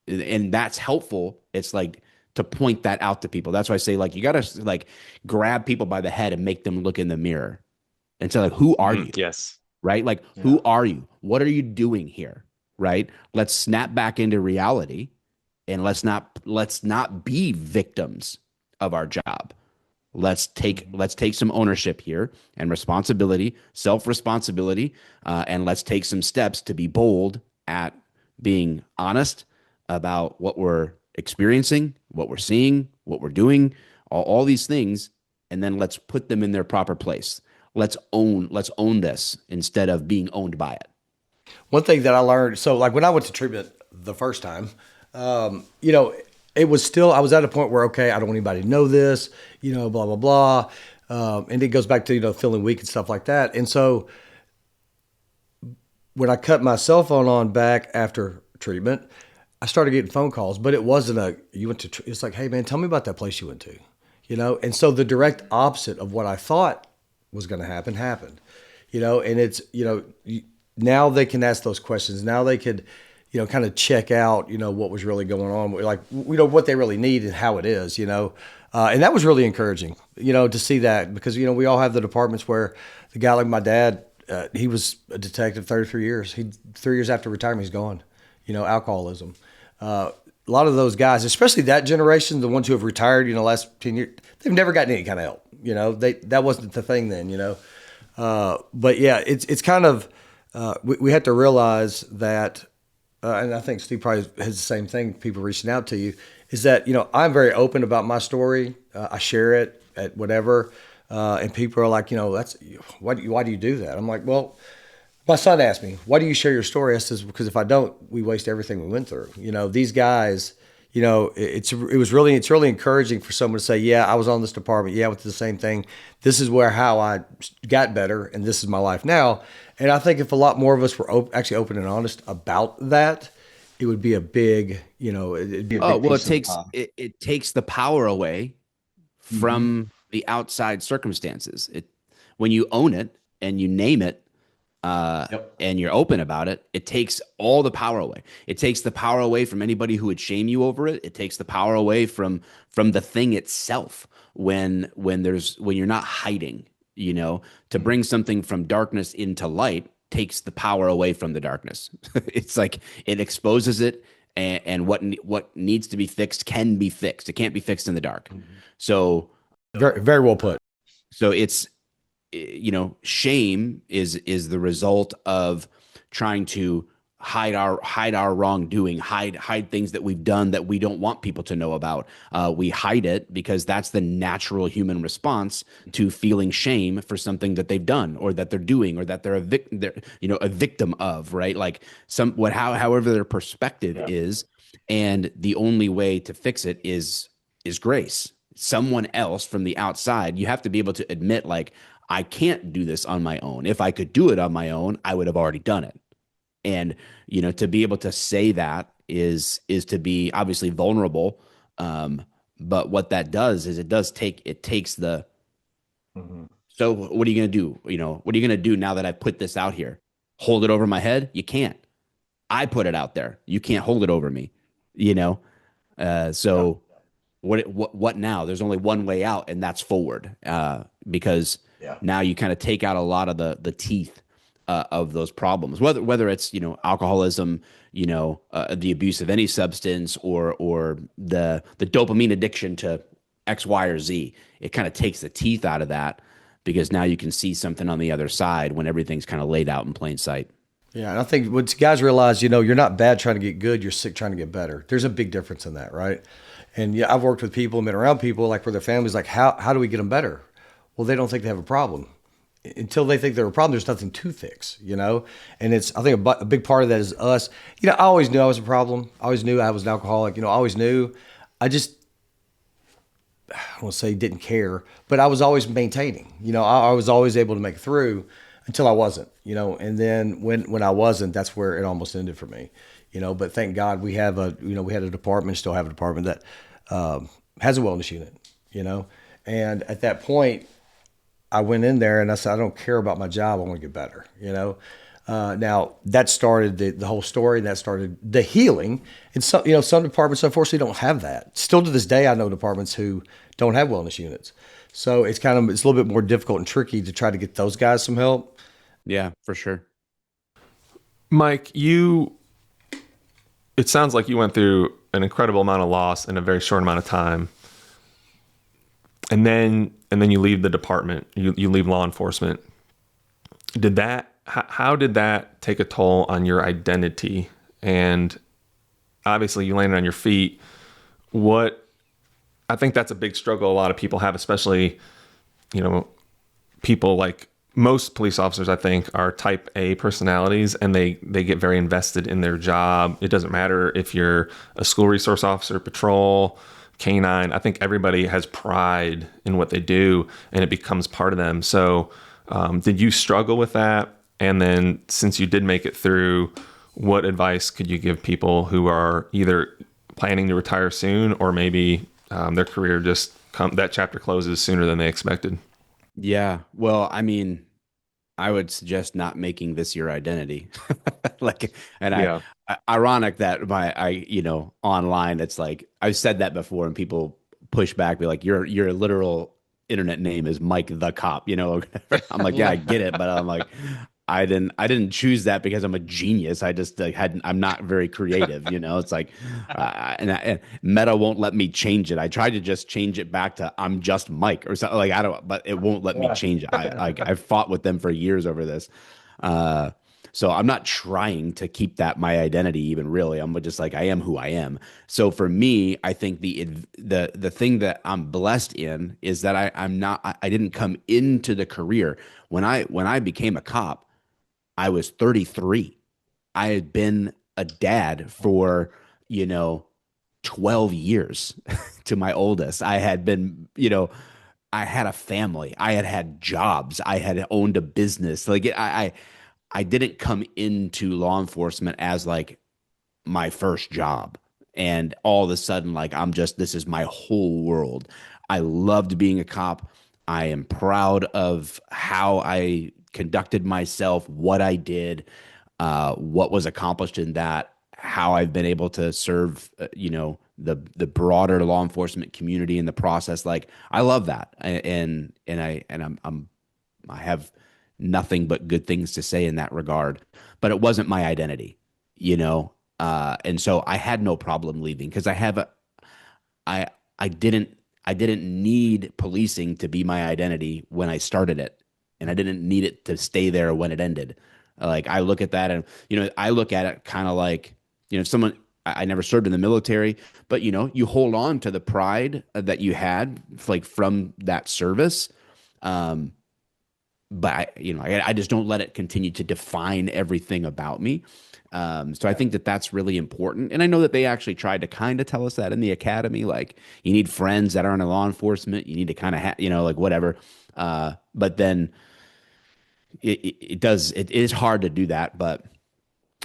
that's helpful. It's like to point that out to people. That's why I say like you got to like grab people by the head and make them look in the mirror and say like, who are you? Yes. Right? Like, who are you? What are you doing here? Right? Let's snap back into reality, and let's not be victims of our job. Let's take some ownership here and responsibility, self-responsibility, and let's take some steps to be bold at being honest about what we're experiencing, what we're seeing, what we're doing, all these things, and then let's put them in their proper place. Let's own this instead of being owned by it. One thing that I learned, so like when I went to treatment the first time, it was still, I was at a point where, okay, I don't want anybody to know this, blah, blah, blah. And it goes back to, feeling weak and stuff like that. And so when I cut my cell phone on back after treatment, I started getting phone calls, but it wasn't it's like, hey man, tell me about that place you went to, And so the direct opposite of what I thought was going to happen happened, and it's, now they can ask those questions. Now they could, kind of check out, what was really going on, like, what they really need and how it is, And that was really encouraging, to see that, because, we all have the departments where the guy like my dad, he was a detective 33 years. 3 years after retirement, he's gone, alcoholism. A lot of those guys, especially that generation, the ones who have retired, last 10 years, they've never gotten any kind of help. That wasn't the thing then, But yeah, it's kind of, we have to realize that, and I think Steve probably has the same thing, people reaching out to you, is that, I'm very open about my story. I share it at whatever. And people are like, that's, why do you do that? I'm like, well, my son asked me, why do you share your story? I says, because if I don't, we waste everything we went through. These guys, it's really encouraging for someone to say, yeah, I was on this department. Yeah, I went through the same thing. This is how I got better, and this is my life now. And I think if a lot more of us were actually open and honest about that, it would be a big, it'd be a big Oh, well, piece of the pie. it takes the power away from the outside circumstances. When you own it and you name it, Yep. and you're open about it, it takes all the power away. It takes the power away from anybody who would shame you over it. It takes the power away from the thing itself when you're not hiding, to bring something from darkness into light takes the power away from the darkness. It's like it exposes it, and what needs to be fixed can be fixed. It can't be fixed in the dark. So Very, very well put. it's shame is the result of trying to hide our wrongdoing, hide things that we've done that we don't want people to know about. We hide it because that's the natural human response to feeling shame for something that they've done or that they're doing or that they're a victim of, right? Like however their perspective is, and the only way to fix it is grace. Someone else from the outside, you have to be able to admit, like, I can't do this on my own. If I could do it on my own, I would have already done it. And, to be able to say that is to be obviously vulnerable. But what that does is it takes the, so what are you going to do? What are you going to do now that I've put this out here? Hold it over my head? You can't. I put it out there. You can't hold it over me, so what now? There's only one way out, and that's forward. Because now you kind of take out a lot of the teeth of those problems, whether it's alcoholism, the abuse of any substance, or the dopamine addiction to X, Y, or Z. It kind of takes the teeth out of that, because now you can see something on the other side when everything's kind of laid out in plain sight. Yeah, and I think once guys realize, you're not bad trying to get good, you're sick trying to get better. There's a big difference in that, right? And yeah, I've worked with people and been around people like where their family's like, how do we get them better? Well, they don't think they have a problem. Until they think they're a problem, there's nothing to fix, And I think a big part of that is us. I always knew I was a problem. I always knew I was an alcoholic. I always knew. I just, I don't want to say didn't care, but I was always maintaining. I was always able to make it through until I wasn't. And then when I wasn't, that's where it almost ended for me. But thank God we have we had a department, still have a department that has a wellness unit. And at that point, I went in there and I said, I don't care about my job. I want to get better. Now that started the whole story, and that started the healing. And some departments unfortunately don't have that. Still to this day, I know departments who don't have wellness units. So it's a little bit more difficult and tricky to try to get those guys some help. Yeah, for sure. Mike, it sounds like you went through an incredible amount of loss in a very short amount of time. And then you leave the department, you leave law enforcement. How did that take a toll on your identity? And obviously you landed on your feet. I think that's a big struggle a lot of people have, especially, people like most police officers, I think, are type A personalities, and they get very invested in their job. It doesn't matter if you're a school resource officer, patrol, canine. I think everybody has pride in what they do, and it becomes part of them. So did you struggle with that? And then since you did make it through, what advice could you give people who are either planning to retire soon, or maybe their career that chapter closes sooner than they expected? Yeah. Well, I mean, I would suggest not making this your identity. Ironic that online, it's like, I've said that before and people push back, be like, your literal internet name is Mike the Cop, you know? I'm like, yeah, I get it, but I'm like, I didn't choose that because I'm a genius. I just I'm not very creative, you know. It's like, and Meta won't let me change it. I tried to just change it back to I'm just Mike or something, like I don't, but it won't let me change it. I fought with them for years over this. Uh, so I'm not trying to keep that my identity even really. I'm just like I am who I am. So for me, I think the thing that I'm blessed in is that I'm not I didn't come into the career when I became a cop. I was 33. I had been a dad for, you know, 12 years to my oldest. I had been, I had a family. I had jobs. I had owned a business. Like I didn't come into law enforcement as like my first job. And all of a sudden, like this is my whole world. I loved being a cop. I am proud of how I conducted myself, what I did, what was accomplished in that, how I've been able to serve, the broader law enforcement community in the process. Like I love that, I have nothing but good things to say in that regard. But it wasn't my identity, you know. And so I had no problem leaving because I I didn't I didn't need policing to be my identity when I started it, and I didn't need it to stay there when it ended. Like I look at that, and I look at it kind of like, if someone, I never served in the military, but you hold on to the pride that you had like from that service. But I just don't let it continue to define everything about me. So I think that that's really important. And I know that they actually tried to kind of tell us that in the academy, like you need friends that aren't in law enforcement. You need to kind of like whatever. But then it is hard to do that. But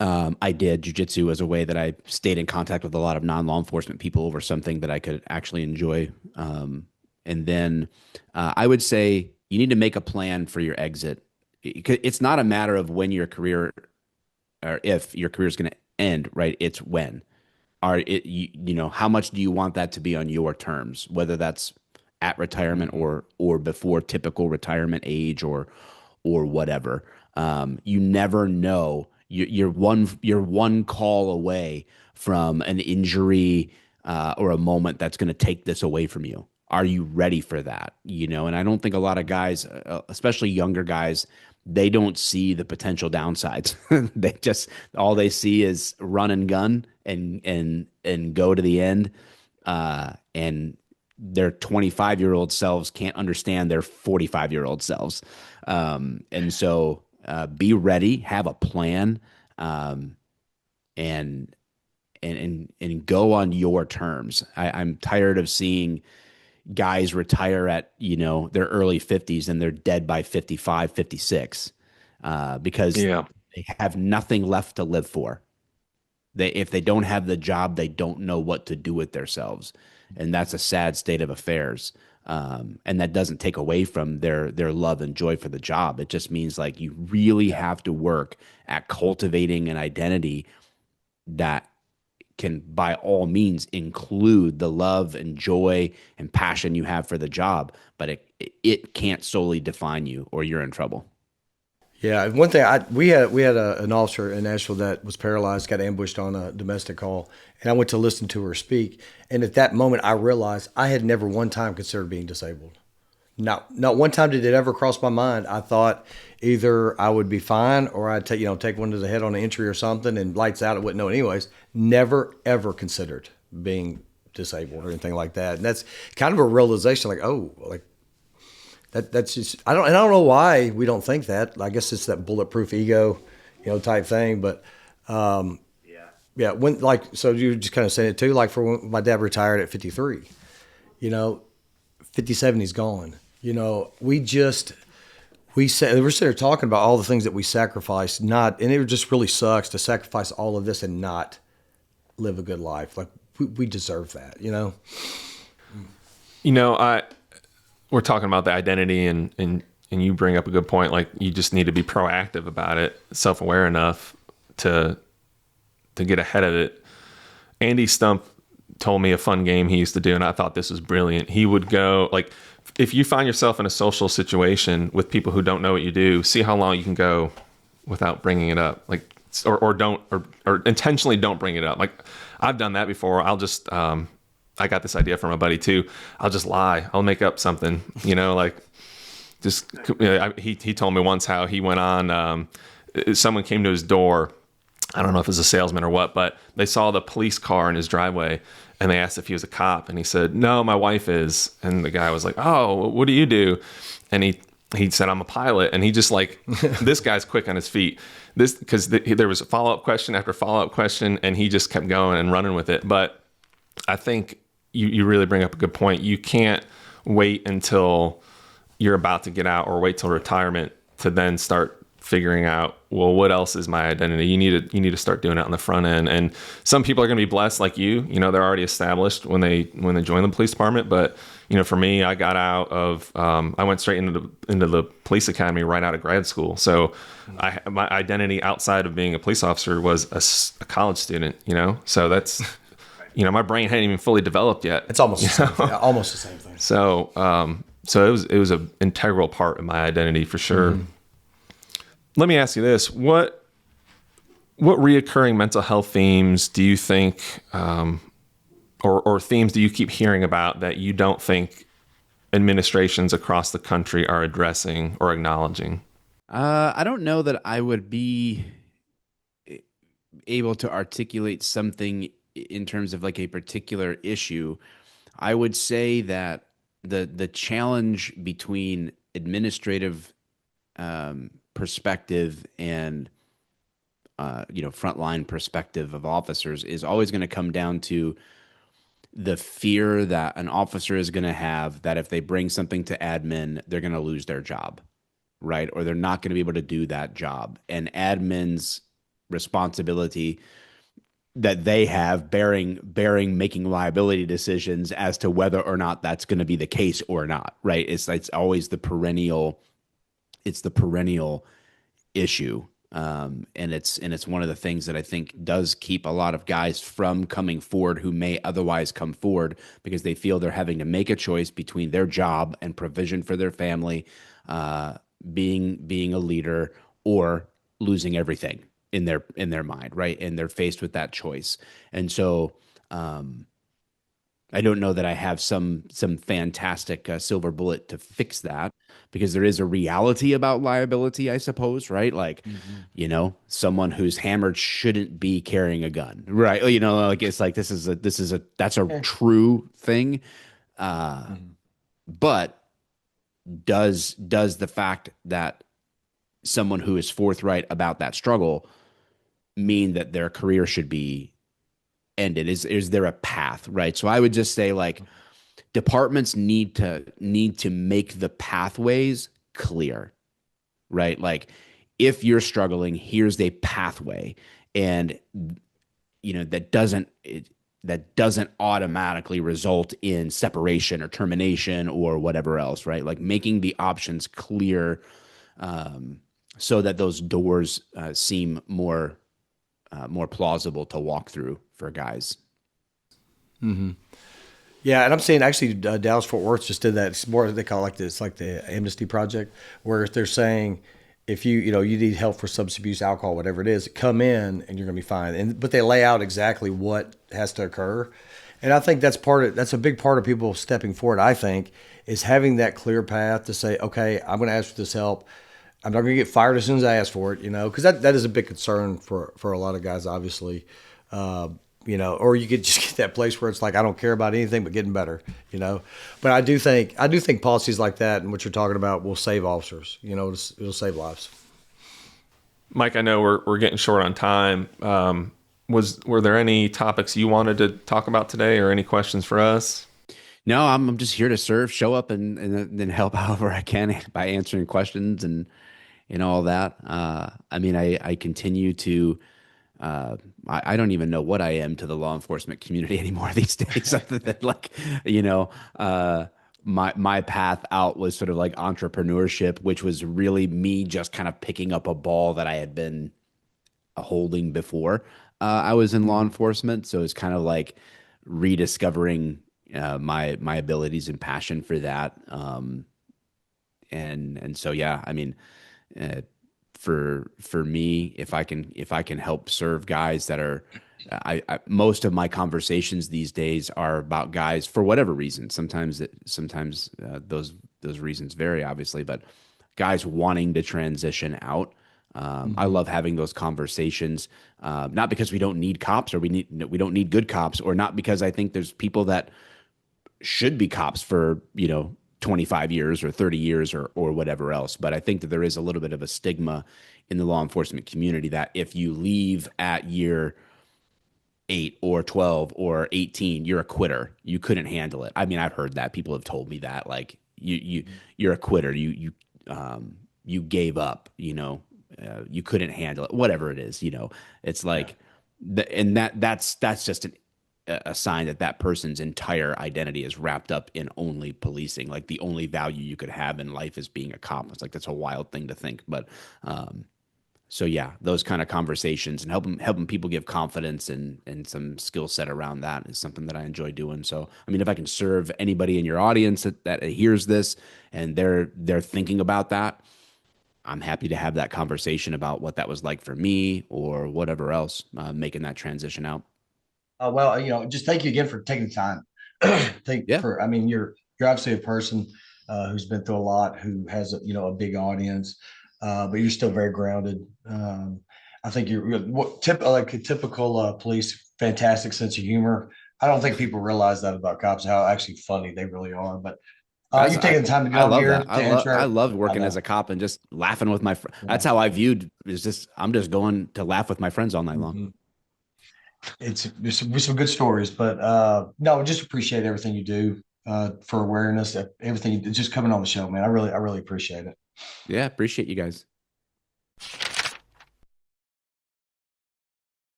I did jujitsu as a way that I stayed in contact with a lot of non-law enforcement people over something that I could actually enjoy. And then I would say you need to make a plan for your exit. It's not a matter of when your career or if your career is going to end, right? It's when. How much do you want that to be on your terms, whether that's at retirement or before typical retirement age or whatever. You never know. You're one call away from an injury or a moment that's going to take this away from you. Are you ready for that? And I don't think a lot of guys, especially younger guys, they don't see the potential downsides. They just all they see is run and gun and go to the end. And their 25-year-old selves can't understand their 45-year-old selves. And so be ready, have a plan, and go on your terms. I'm tired of seeing guys retire at their early 50s and they're dead by 55, 56, because they have nothing left to live for. If they don't have the job, they don't know what to do with themselves, and that's a sad state of affairs. And that doesn't take away from their love and joy for the job. It just means like you really have to work at cultivating an identity that can by all means include the love and joy and passion you have for the job, but it can't solely define you or you're in trouble. Yeah, one thing we had an officer in Nashville that was paralyzed, got ambushed on a domestic call, and I went to listen to her speak. And at that moment, I realized I had never one time considered being disabled. Not one time did it ever cross my mind. I thought either I would be fine or I'd take one to the head on an entry or something and lights out. I wouldn't know anyways. Never ever considered being disabled or anything like that. And that's kind of a realization, that's just I don't know why we don't think that. I guess it's that bulletproof ego, type thing. But yeah. So you just kind of saying it too. Like for when my dad retired at 53, 57 he's gone. We're sitting there talking about all the things that we sacrificed, and it just really sucks to sacrifice all of this and not live a good life. Like we deserve that, We're talking about the identity and you bring up a good point. Like you just need to be proactive about it, self-aware enough to get ahead of it. Andy Stump told me a fun game he used to do, and I thought this was brilliant. He would go, like, if you find yourself in a social situation with people who don't know what you do, see how long you can go without bringing it up, like, or don't, or intentionally don't bring it up. Like, I've done that before. I'll just, I got this idea from a buddy too. I'll just lie. I'll make up something, like just, he told me once how he went on, someone came to his door. I don't know if it was a salesman or what, but they saw the police car in his driveway and they asked if he was a cop. And he said, "No, my wife is." And the guy was like, "Oh, what do you do?" And he said, "I'm a pilot." And he just like, this guy's quick on his feet. Because there was a follow-up question after follow-up question, and he just kept going and running with it. But I think you really bring up a good point. You can't wait until you're about to get out or wait till retirement to then start figuring out, well, what else is my identity? You need to start doing it on the front end. And some people are going to be blessed like you. They're already established when they join the police department. But for me, I got out of I went straight into the police academy right out of grad school. So my identity outside of being a police officer was a college student. So that's my brain hadn't even fully developed yet. It's almost the same thing. Almost the same thing. So it was an integral part of my identity for sure. Mm-hmm. Let me ask you this: what reoccurring mental health themes do you think, or themes do you keep hearing about that you don't think administrations across the country are addressing or acknowledging? I don't know that I would be able to articulate something in terms of like a particular issue. I would say that the challenge between administrative perspective and frontline perspective of officers is always going to come down to the fear that an officer is going to have that if they bring something to admin, they're going to lose their job, right? Or they're not going to be able to do that job. And admin's responsibility that they have bearing making liability decisions as to whether or not that's going to be the case or not, right? It's always the perennial issue. And it's one of the things that I think does keep a lot of guys from coming forward who may otherwise come forward because they feel they're having to make a choice between their job and provision for their family, being a leader, or losing everything in their mind, right? And they're faced with that choice. And so I don't know that I have some fantastic silver bullet to fix that, because there is a reality about liability, I suppose, right? Like, someone who's hammered shouldn't be carrying a gun, right? Like it's like that's a true thing. But does the fact that someone who is forthright about that struggle mean that their career should be ended? Is there a path, right? So I would just say, like, departments need to make the pathways clear, right? Like, if you're struggling, here's a pathway, and that doesn't automatically result in separation or termination or whatever else, right? Like, making the options clear, so that those doors seem more plausible to walk through for guys. Mm-hmm. Yeah, and I'm saying actually Dallas Fort Worth just did that. It's more, they call it like this, like the Amnesty Project, where they're saying if you need help for substance abuse, alcohol, whatever it is, come in and you're going to be fine. But they lay out exactly what has to occur, and I think that's a big part of people stepping forward. I think is having that clear path to say, okay, I'm going to ask for this help. I'm not going to get fired as soon as I ask for it, because that is a big concern for a lot of guys, obviously. Or you could just get that place where it's like, I don't care about anything but getting better, But I do think policies like that and what you're talking about will save officers. It'll save lives. Mike, I know we're getting short on time. Were there any topics you wanted to talk about today, or any questions for us? No, I'm just here to serve, show up, and then help however I can by answering questions and all that. I continue to. I don't even know what I am to the law enforcement community anymore these days, other than like, my path out was sort of like entrepreneurship, which was really me just kind of picking up a ball that I had been holding before I was in law enforcement. So it's kind of like rediscovering my abilities and passion for that. And so yeah, I mean, uh, for me, if I can help serve guys that are, most of my conversations these days are about guys for whatever reason. Sometimes those reasons vary, obviously, but guys wanting to transition out. I Mhm. love having those conversations, not because we don't need cops or we don't need good cops, or not because I think there's people that should be cops for 25 years or 30 years or whatever else. But I think that there is a little bit of a stigma in the law enforcement community that if you leave at year 8 or 12 or 18, you're a quitter. You couldn't handle it. I mean, I've heard that. People have told me that, like, you're a quitter. You gave up, you couldn't handle it, whatever it is. It's Yeah. like and that's just a sign that that person's entire identity is wrapped up in only policing. Like, the only value you could have in life is being a cop. It's like, that's a wild thing to think. But so yeah, those kind of conversations and helping people give confidence and some skill set around that is something that I enjoy doing. So I mean, if I can serve anybody in your audience that hears this and they're thinking about that, I'm happy to have that conversation about what that was like for me or whatever else, making that transition out. Well, just thank you again for taking the time. Yeah. I mean, you're obviously a person who's been through a lot, who has a big audience, but you're still very grounded. I think you're like a typical police, fantastic sense of humor. I don't think people realize that about cops, how actually funny they really are. But That's you taking the time to get I on love here that. to answer I our, love I working as know. a cop and just laughing with my friends. Yeah. That's how I viewed is just I'm just going to laugh with my friends all night long. Mhm. It's some good stories, but no, just appreciate everything you do for awareness, everything just coming on the show, man. I really appreciate it. Yeah, appreciate you guys.